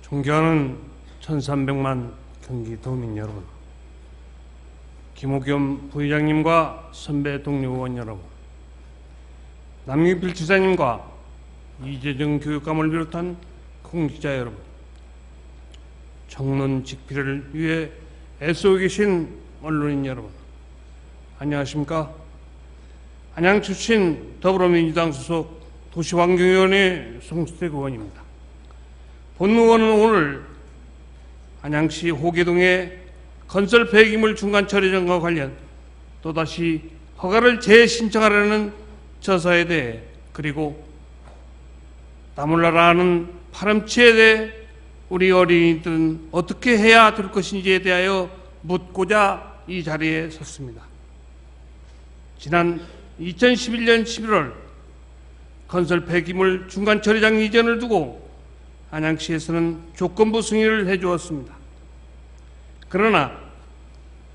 존경하는 1300만 경기도민 여러분, 김옥겸 부의장님과 선배 동료 의원 여러분, 남경필 지사님과 이재정 교육감을 비롯한 공직자 여러분, 청론 직피를 위해 애쓰고 계신 언론인 여러분, 안녕하십니까? 안양 출신 더불어민주당 소속 도시환경위원회 송수택 의원입니다. 본 의원은 오늘 안양시 호계동의 건설 폐기물 중간 처리장과 관련 또다시 허가를 재신청하려는 처사에 대해, 그리고 나몰라라 하는 파렴치에 대해 우리 어린이들은 어떻게 해야 될 것인지에 대하여 묻고자 이 자리에 섰습니다. 지난 2011년 11월 건설 폐기물 중간 처리장 이전을 두고 안양시에서는 조건부 승인을 해주었습니다. 그러나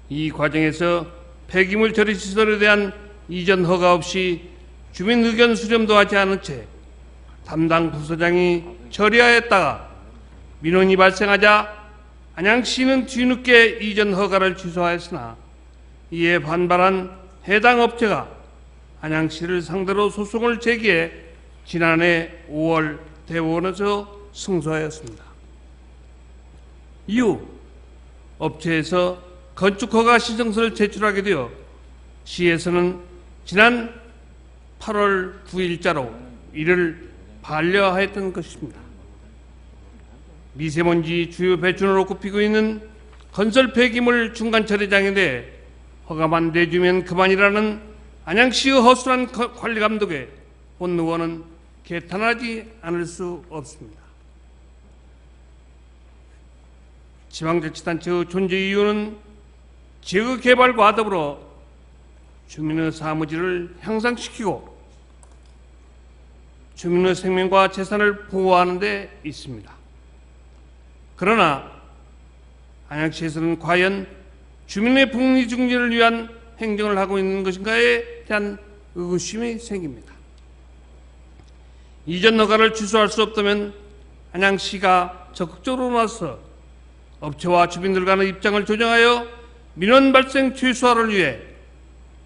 이 과정에서 폐기물 처리 시설에 대한 이전 허가 없이 주민 의견 수렴도 하지 않은 채 담당 부서장이 처리하였다가 민원이 발생하자 안양시는 뒤늦게 이전 허가를 취소하였으나, 이에 반발한 해당 업체가 안양시를 상대로 소송을 제기해 지난해 5월 대법원에서 승소하였습니다. 이후 업체에서 건축허가 신청서를 제출하게 되어 시에서는 지난 8월 9일자로 이를 반려하였던 것입니다. 미세먼지 주요 배출원으로 꼽히고 있는 건설 폐기물 중간 처리장에 대해 허가만 내주면 그만이라는 안양시의 허술한 관리 감독에 본 의원은 개탄하지 않을 수 없습니다. 지방자치단체의 존재 이유는 지역 개발과 더불어 주민의 사무질을 향상시키고 주민의 생명과 재산을 보호하는 데 있습니다. 그러나 안양시에서는 과연 주민의 복리 증진을 위한 행정을 하고 있는 것인가에 대한 의구심이 생깁니다. 이전 허가를 취소할 수 없다면 안양시가 적극적으로 나서 업체와 주민들 간의 입장을 조정하여 민원 발생 최소화를 위해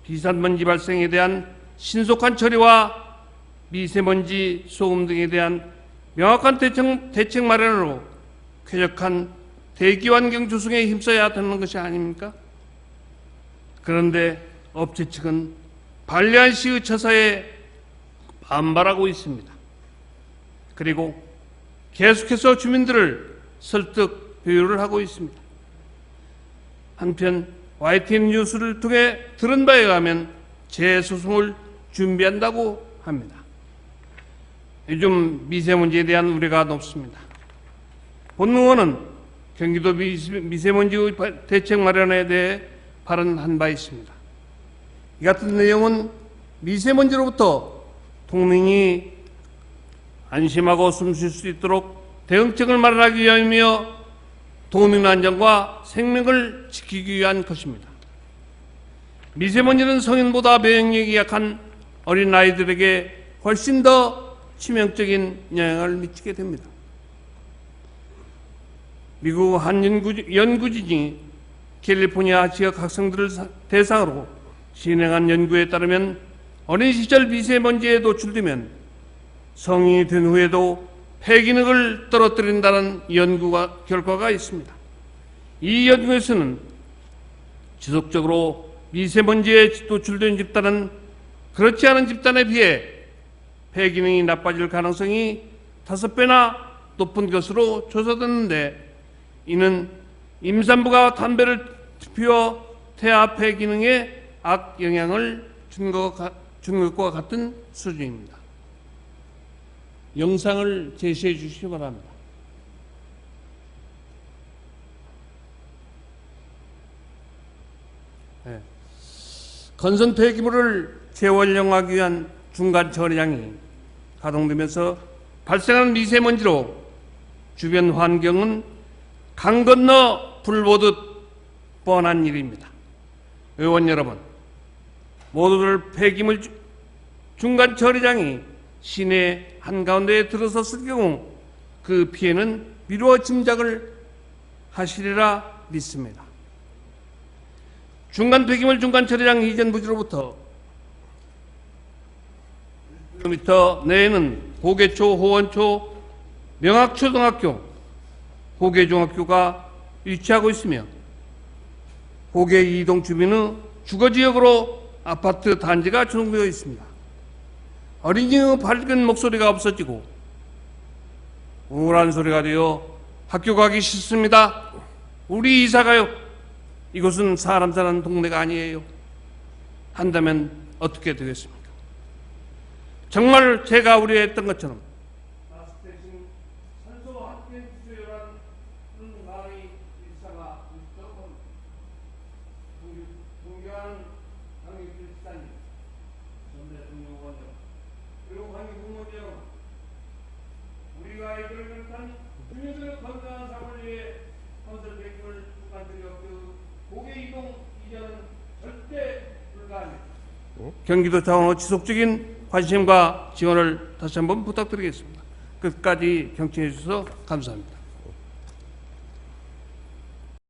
비산먼지 발생에 대한 신속한 처리와 미세먼지, 소음 등에 대한 명확한 대책 마련으로 쾌적한 대기환경 조성에 힘써야 되는 것이 아닙니까? 그런데 업체 측은 반려한 시의 처사에 반발하고 있습니다. 그리고 계속해서 주민들을 설득, 배려를 하고 있습니다. 한편 YTN 뉴스를 통해 들은 바에 의하면 재소송을 준비한다고 합니다. 요즘 미세먼지에 대한 우려가 높습니다. 본 의원은 경기도 미세먼지의 대책 마련에 대해 발언한 바 있습니다. 이 같은 내용은 미세먼지로부터 국민이 안심하고 숨 쉴 수 있도록 대응책을 마련하기 위함이며 도민 안전과 생명을 지키기 위한 것입니다. 미세먼지는 성인보다免疫力이 약한 어린아이들에게 훨씬 더 치명적인 영향을 미치게 됩니다. 미국 한 연구진이 캘리포니아 지역 학생들을 대상으로 진행한 연구에 따르면 어린 시절 미세먼지에 노출되면 성인이 된 후에도 폐기능을 떨어뜨린다는 결과가 있습니다. 이 연구에서는 지속적으로 미세먼지에 노출된 집단은 그렇지 않은 집단에 비해 폐기능이 나빠질 가능성이 5배나 높은 것으로 조사됐는데, 이는 임산부가 담배를 피워 태아 폐기능에 악영향을 준 것과 같은 수준입니다. 영상을 제시해 주시기 바랍니다. 네. 건설 폐기물을 재활용하기 위한 중간 처리장이 가동되면서 발생한 미세먼지로 주변 환경은 강 건너 불 보듯 뻔한 일입니다. 의원 여러분, 모두들 폐기물 중간 처리장이 시내 한가운데에 들어섰을 경우 그 피해는 미루어 짐작을 하시리라 믿습니다. 중간 폐기물 중간 처리장 이전 부지로부터 1km 내에는 고개초, 호원초, 명학초등학교, 고개중학교가 위치하고 있으며 고개 이동 주민의 주거지역으로 아파트 단지가 조성되어 있습니다. 어린이의 밝은 목소리가 없어지고 우울한 소리가 되어 학교 가기 싫습니다. 우리 이사가요. 이곳은 사람 사는 동네가 아니에요. 한다면 어떻게 되겠습니까? 정말 제가 우려했던 것처럼 마스크 대신 산소 합병 수요라는 마을의 일사가 있다고 합니다. 존경하는 당협기사님, 전 대통령 원장, 그리고 관계 공무원 여러분, 우리가 아이들을 비롯한 주민들의 건강한 삶을 위해 건설 폐기물 중간 처리학교 고개 이동 이전은 절대 불가합니다. 경기도 차원의 지속적인 관심과 지원을 다시 한번 부탁드리겠습니다. 끝까지 경청해 주셔서 감사합니다.